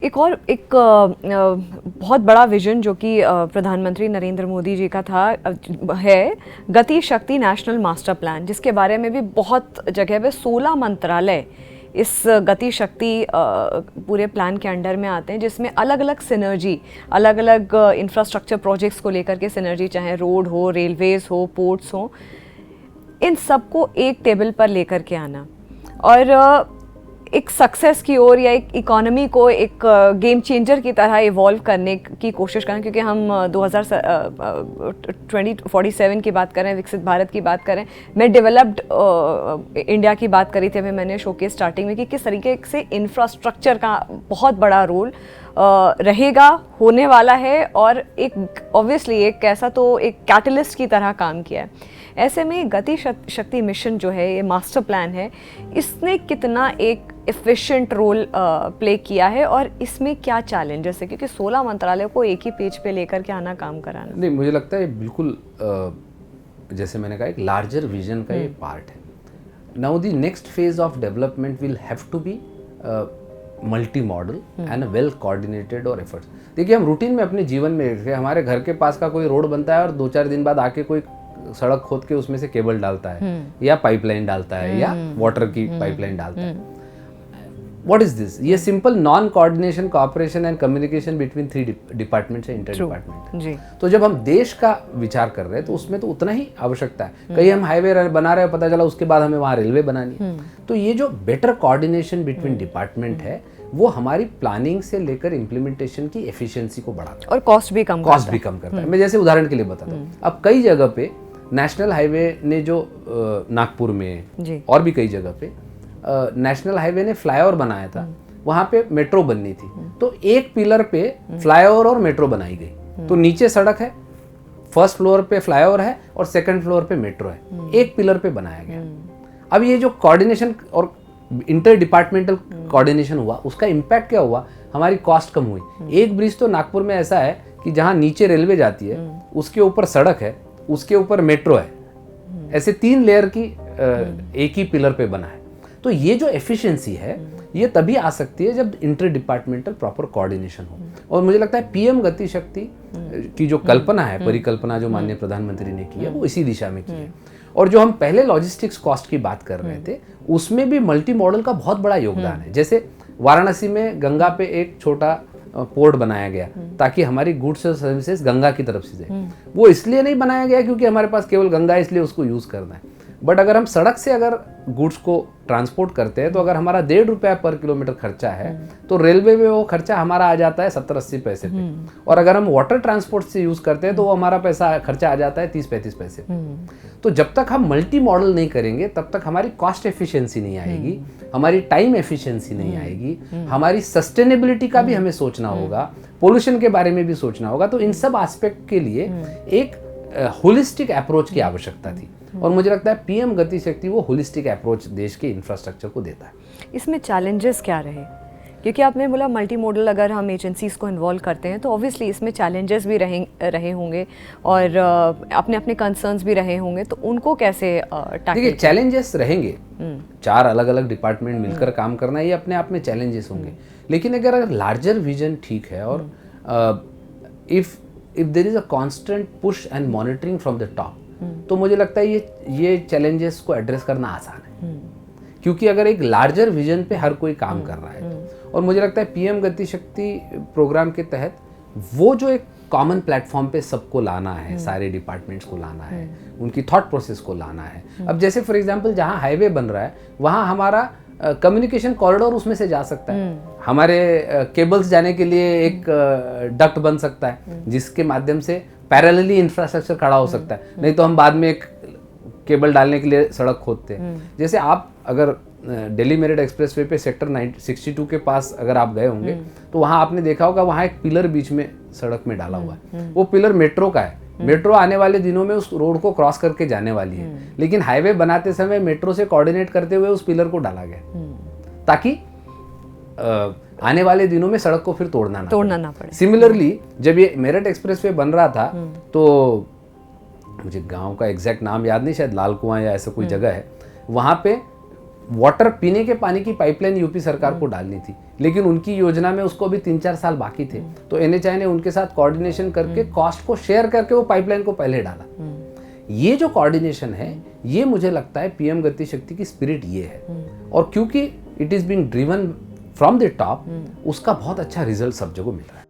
एक बहुत बड़ा विजन जो कि प्रधानमंत्री नरेंद्र मोदी जी का था है गति शक्ति नेशनल मास्टर प्लान, जिसके बारे में भी बहुत जगह पे 16 मंत्रालय इस गति शक्ति पूरे प्लान के अंडर में आते हैं, जिसमें अलग अलग सिनर्जी, अलग अलग इंफ्रास्ट्रक्चर प्रोजेक्ट्स को लेकर के सिनर्जी, चाहे रोड हो, रेलवेज हो, पोर्ट्स हो, इन सबको एक टेबल पर लेकर के आना और एक सक्सेस की ओर या एक इकोनॉमी को एक गेम चेंजर की तरह इवॉल्व करने की कोशिश करें। क्योंकि हम 2047 की बात करें, विकसित भारत की बात करें, मैं डेवलप्ड इंडिया की बात करी थी अभी मैंने शो के स्टार्टिंग में कि किस तरीके से इंफ्रास्ट्रक्चर का बहुत बड़ा रोल रहेगा, होने वाला है और एक ऑब्वियसली एक कैसा तो एक कैटलिस्ट की तरह काम किया है। ऐसे में गति शक्ति मिशन जो है, ये मास्टर प्लान है, इसने कितना एक एफिशिएंट रोल प्ले किया है और इसमें क्या चैलेंजेस है? क्योंकि 16 मंत्रालयों को एक ही पेज पे लेकर के आना, काम कराना। नहीं, मुझे लगता है बिल्कुल जैसे मैंने कहा एक लार्जर विजन का ये पार्ट है। Now the next phase of development will have to be multi modal and well coordinated और एफर्ट्स। देखिए, हम रूटीन में अपने जीवन में देखते हैं, हमारे घर के पास का कोई रोड बनता है और 2-4 दिन बाद आके कोई सड़क खोद के उसमें से केबल डालता है या पाइपलाइन डालता है या वाटर की पाइपलाइन डालता है। What is this? ये simple non coordination, cooperation and communication between 3 departments है, इंटर डिपार्टमेंट। तो जब हम देश का विचार कर रहे हैं तो उसमें तो उतना ही आवश्यकता है। कहीं हम हाईवे बना रहे हैं, पता चला उसके बाद हमें वहाँ रेलवे बनानी है। तो ये जो बेटर कोऑर्डिनेशन बिटवीन डिपार्टमेंट है वो हमारी प्लानिंग से लेकर इम्प्लीमेंटेशन की एफिशिएंसी को बढ़ाता है और कॉस्ट भी कम करता है। मैं जैसे उदाहरण के लिए बताता हूँ, अब कई जगह पे नेशनल हाईवे ने जो नागपुर में और भी कई जगह पे नेशनल हाईवे ने फ्लाईओवर बनाया था, वहां पे मेट्रो बननी थी, तो एक पिलर पे फ्लाईओवर और मेट्रो बनाई गई। तो नीचे सड़क है, फर्स्ट फ्लोर पे फ्लाईओवर है और सेकंड फ्लोर पे मेट्रो है, एक पिलर पे बनाया गया। अब ये जो कोऑर्डिनेशन और इंटर डिपार्टमेंटल कोऑर्डिनेशन हुआ, उसका इम्पैक्ट क्या हुआ? हमारी कॉस्ट कम हुई। एक ब्रिज तो नागपुर में ऐसा है कि जहां नीचे रेलवे जाती है, उसके ऊपर सड़क है, उसके ऊपर मेट्रो है, ऐसे 3 लेयर की एक ही पिलर पे बना है। तो ये जो एफिशिएंसी है ये तभी आ सकती है जब इंटर डिपार्टमेंटल प्रॉपर कोऑर्डिनेशन हो। और मुझे लगता है पीएम गति शक्ति की जो कल्पना है, परिकल्पना जो माननीय प्रधानमंत्री ने की है, वो इसी दिशा में की है। और जो हम पहले लॉजिस्टिक्स कॉस्ट की बात कर रहे थे, उसमें भी मल्टी मॉडल का बहुत बड़ा योगदान है। जैसे वाराणसी में गंगा पे एक छोटा पोर्ट बनाया गया ताकि हमारी गुड्स और सर्विसेज गंगा की तरफ से जाए। वो इसलिए नहीं बनाया गया क्योंकि हमारे पास केवल गंगा है इसलिए उसको यूज करना है, बट अगर हम सड़क से अगर गुड्स को ट्रांसपोर्ट करते हैं तो अगर हमारा 1.5 रुपया पर किलोमीटर खर्चा है तो रेलवे में वो खर्चा हमारा आ जाता है 70-80 पैसे पे, और अगर हम वाटर ट्रांसपोर्ट से यूज करते हैं तो वो हमारा खर्चा आ जाता है 30-35 पैसे पे। तो जब तक हम मल्टी मॉडल नहीं करेंगे तब तक हमारी कॉस्ट एफिशिएंसी नहीं आएगी, हमारी टाइम एफिशिएंसी नहीं आएगी, हमारी सस्टेनेबिलिटी का भी हमें सोचना होगा, पोल्यूशन के बारे में भी सोचना होगा। तो इन सब एस्पेक्ट के लिए एक होलिस्टिक अप्रोच की आवश्यकता थी और मुझे लगता है पीएम गति शक्ति वो होलिस्टिक अप्रोच देश के इंफ्रास्ट्रक्चर को देता है। इसमें चैलेंजेस क्या रहे? क्योंकि आपने बोला मल्टी मॉडल अगर हम एजेंसीज को इन्वॉल्व करते हैं तो ऑब्वियसली इसमें चैलेंजेस भी रहे होंगे और अपने अपने कंसर्न्स भी रहे होंगे, तो उनको कैसे टैकल? देखिए, चैलेंजेस रहेंगे, 4 अलग अलग डिपार्टमेंट मिलकर काम करना, ये अपने आप में चैलेंजेस होंगे। लेकिन अगर लार्जर विजन ठीक है और if there is a constant push and monitoring from the top, तो मुझे लगता है ये चैलेंजेस को एड्रेस करना आसान है, क्योंकि अगर एक लार्जर विजन पे हर कोई काम कर रहा है तो। और मुझे लगता है पीएम गति शक्ति प्रोग्राम के तहत वो जो एक कॉमन प्लेटफॉर्म पे सबको लाना है, सारे डिपार्टमेंट्स को लाना है, उनकी थॉट प्रोसेस को लाना है। अब जैसे फॉर एग्जांपल जहाँ हाईवे बन रहा है वहाँ हमारा कम्युनिकेशन कॉरिडोर उसमें से जा सकता है, हमारे केबल्स जाने के लिए एक डक्ट बन सकता है जिसके माध्यम से पैरेलली इंफ्रास्ट्रक्चर खड़ा हो सकता है। नहीं तो हम बाद में एक केबल डालने के लिए सड़क खोदते हैं। जैसे आप अगर दिल्ली मेरठ एक्सप्रेसवे पे सेक्टर 62 के पास अगर आप गए होंगे तो वहाँ आपने देखा होगा वहाँ एक पिलर बीच में सड़क में डाला हुआ है, वो पिलर मेट्रो का है। मेट्रो आने वाले दिनों में उस रोड को क्रॉस करके जाने वाली है, लेकिन हाईवे बनाते समय मेट्रो से कोऑर्डिनेट करते हुए उस पिलर को डाला गया ताकि आने वाले दिनों में सड़क को फिर तोड़ना ना पड़े। सिमिलरली जब ये मेरठ एक्सप्रेसवे बन रहा था तो मुझे गांव का एग्जैक्ट नाम याद नहीं, शायद लाल कुआं या ऐसा कोई जगह है, वहाँ पे वाटर पीने के पानी की पाइपलाइन यूपी सरकार को डालनी थी, लेकिन उनकी योजना में उसको भी 3-4 साल बाकी थे, तो एनएचआई ने उनके साथ कोऑर्डिनेशन करके कॉस्ट को शेयर करके वो पाइपलाइन को पहले डाला। ये जो कोऑर्डिनेशन है, ये मुझे लगता है पीएम गति शक्ति की स्पिरिट ये है, और क्योंकि it is being driven from the top, उसका बहुत अच्छा रिजल्ट सब जगह मिल रहा है।